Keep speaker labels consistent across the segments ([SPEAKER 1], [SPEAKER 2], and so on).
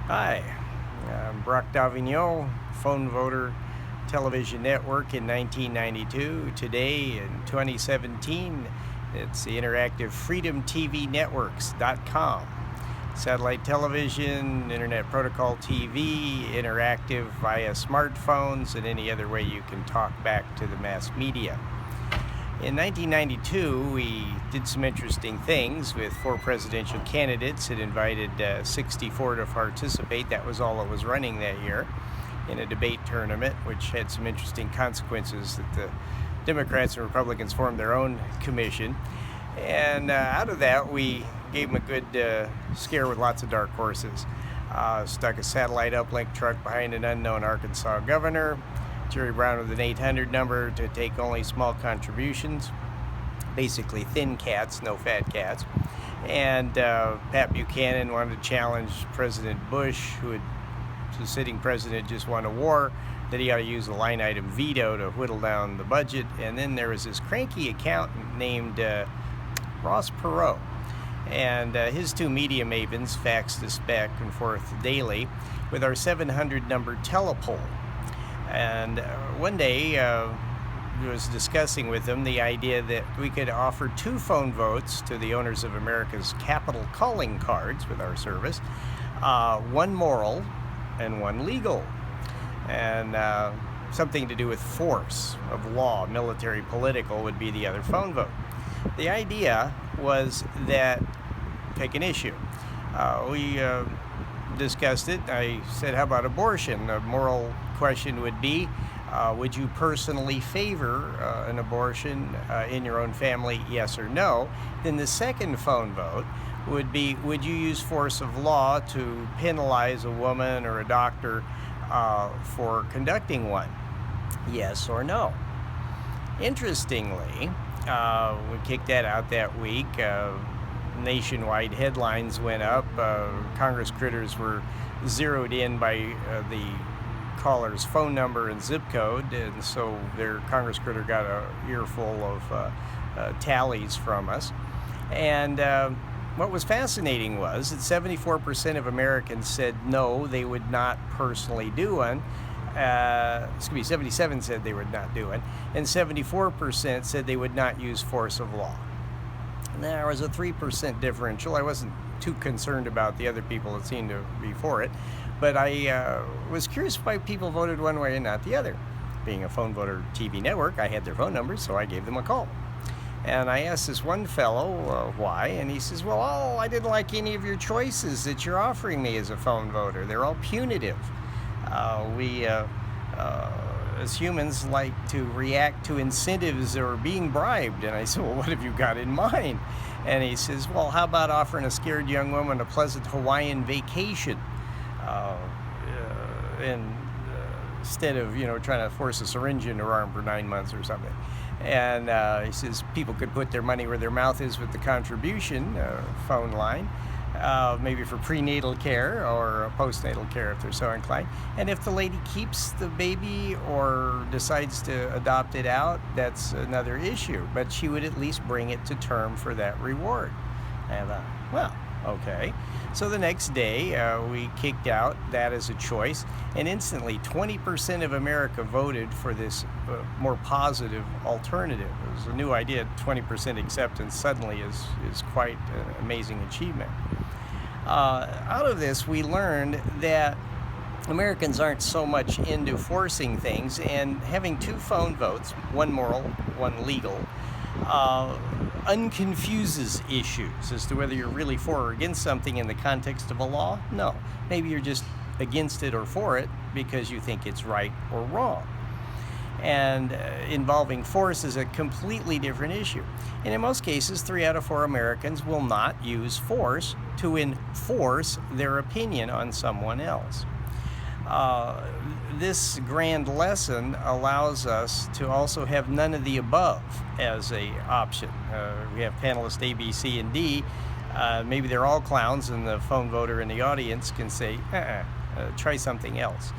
[SPEAKER 1] Hi, I'm Brock Davignon, PhoneVoter television network in 1992. Today in 2017, it's the interactive freedomtvnetworks.com. Satellite television, internet protocol TV, interactive via smartphones, and any other way you can talk back to the mass media. In 1992, we did some interesting things with 4 presidential candidates. It invited 64 to participate. That was all that was running that year in a debate tournament, which had some interesting consequences that the Democrats and Republicans formed their own commission. And out of that, we gave them a good scare with lots of dark horses. Stuck a satellite uplink truck behind an unknown Arkansas governor. Jerry Brown with an 800 number to take only small contributions, basically thin cats, no fat cats. And Pat Buchanan wanted to challenge President Bush, who had, the sitting president, just won a war, that he ought to use a line item veto to whittle down the budget. And then there was this cranky accountant named Ross Perot. And his 2 media mavens faxed us back and forth daily with our 700 number telepoll. And one day, I was discussing with them the idea that we could offer 2 phone votes to the owners of America's capital calling cards with our service, 1 moral and 1 legal, and something to do with force of law, military, political would be the other phone vote. The idea was that, pick an issue. We discussed it. I said, how about abortion? A moral question would be, would you personally favor an abortion in your own family, yes or no? Then the second phone vote would be, would you use force of law to penalize a woman or a doctor for conducting one, yes or no? Interestingly, we kicked that out that week. Nationwide headlines went up. Congress critters were zeroed in by the caller's phone number and zip code, and so their Congress critter got a earful of tallies from us. And what was fascinating was that 74% of Americans said no, they would not personally do one. 77 said they would not do it, and 74% said they would not use force of law. There was a 3% differential. I wasn't too concerned about the other people that seemed to be for it, but I was curious why people voted one way and not the other. Being a PhoneVoter TV network, I had their phone numbers, so I gave them a call. And I asked this one fellow why, and he says, well, I didn't like any of your choices that you're offering me as a phone voter. They're all punitive. We as humans like to react to incentives or being bribed. And I said, well, what have you got in mind? And he says, well, how about offering a scared young woman a pleasant Hawaiian vacation instead of, trying to force a syringe into her arm for 9 months or something. And he says people could put their money where their mouth is with the contribution phone line. Maybe for prenatal care or postnatal care if they're so inclined. And if the lady keeps the baby or decides to adopt it out, that's another issue. But she would at least bring it to term for that reward. And I thought, well, okay. So the next day, we kicked out that as a choice, and instantly 20% of America voted for this more positive alternative. It was a new idea. 20% acceptance suddenly is quite an amazing achievement. Out of this, we learned that Americans aren't so much into forcing things, and having 2 phone votes, 1 moral, 1 legal, unconfuses issues as to whether you're really for or against something in the context of a law. No, maybe you're just against it or for it because you think it's right or wrong. And involving force is a completely different issue. And in most cases, 3 out of 4 Americans will not use force to enforce their opinion on someone else. This grand lesson allows us to also have none of the above as a option. We have panelists A, B, C, and D. Maybe they're all clowns, and the phone voter in the audience can say, try something else.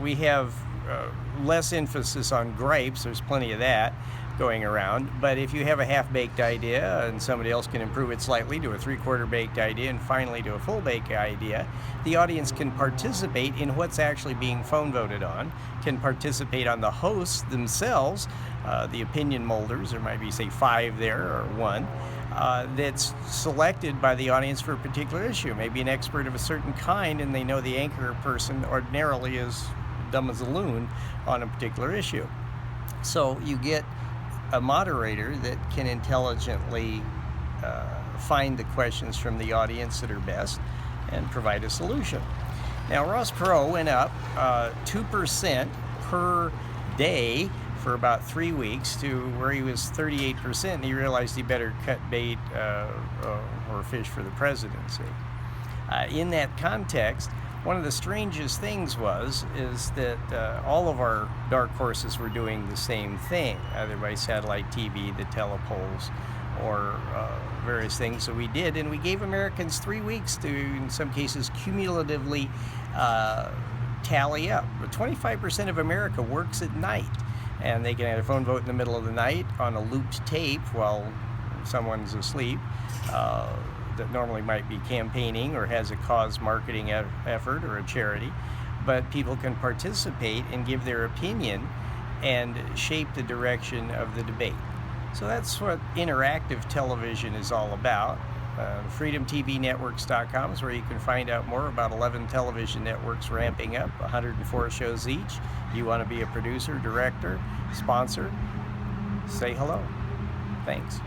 [SPEAKER 1] We have less emphasis on gripes. There's plenty of that going around. But if you have a half-baked idea and somebody else can improve it slightly to a three-quarter baked idea and finally to a full baked idea, the audience can participate in what's actually being phone voted on, can participate on the hosts themselves, the opinion molders. There might be, say, 5 there or 1. That's selected by the audience for a particular issue. Maybe an expert of a certain kind, and they know the anchor person ordinarily is dumb as a loon on a particular issue. So you get a moderator that can intelligently find the questions from the audience that are best and provide a solution. Now, Ross Perot went up 2% per day for about 3 weeks to where he was 38%, and he realized he better cut bait or fish for the presidency. In that context, one of the strangest things is that all of our dark horses were doing the same thing, either by satellite TV, the telepolls, or various things that we did, and we gave Americans 3 weeks to, in some cases, cumulatively tally up. But 25% of America works at night, and they can either phone vote in the middle of the night on a looped tape while someone's asleep that normally might be campaigning or has a cause marketing effort or a charity, but people can participate and give their opinion and shape the direction of the debate. So that's what interactive television is all about. FreedomTVNetworks.com is where you can find out more about 11 television networks ramping up, 104 shows each. You want to be a producer, director, sponsor? Say hello. Thanks.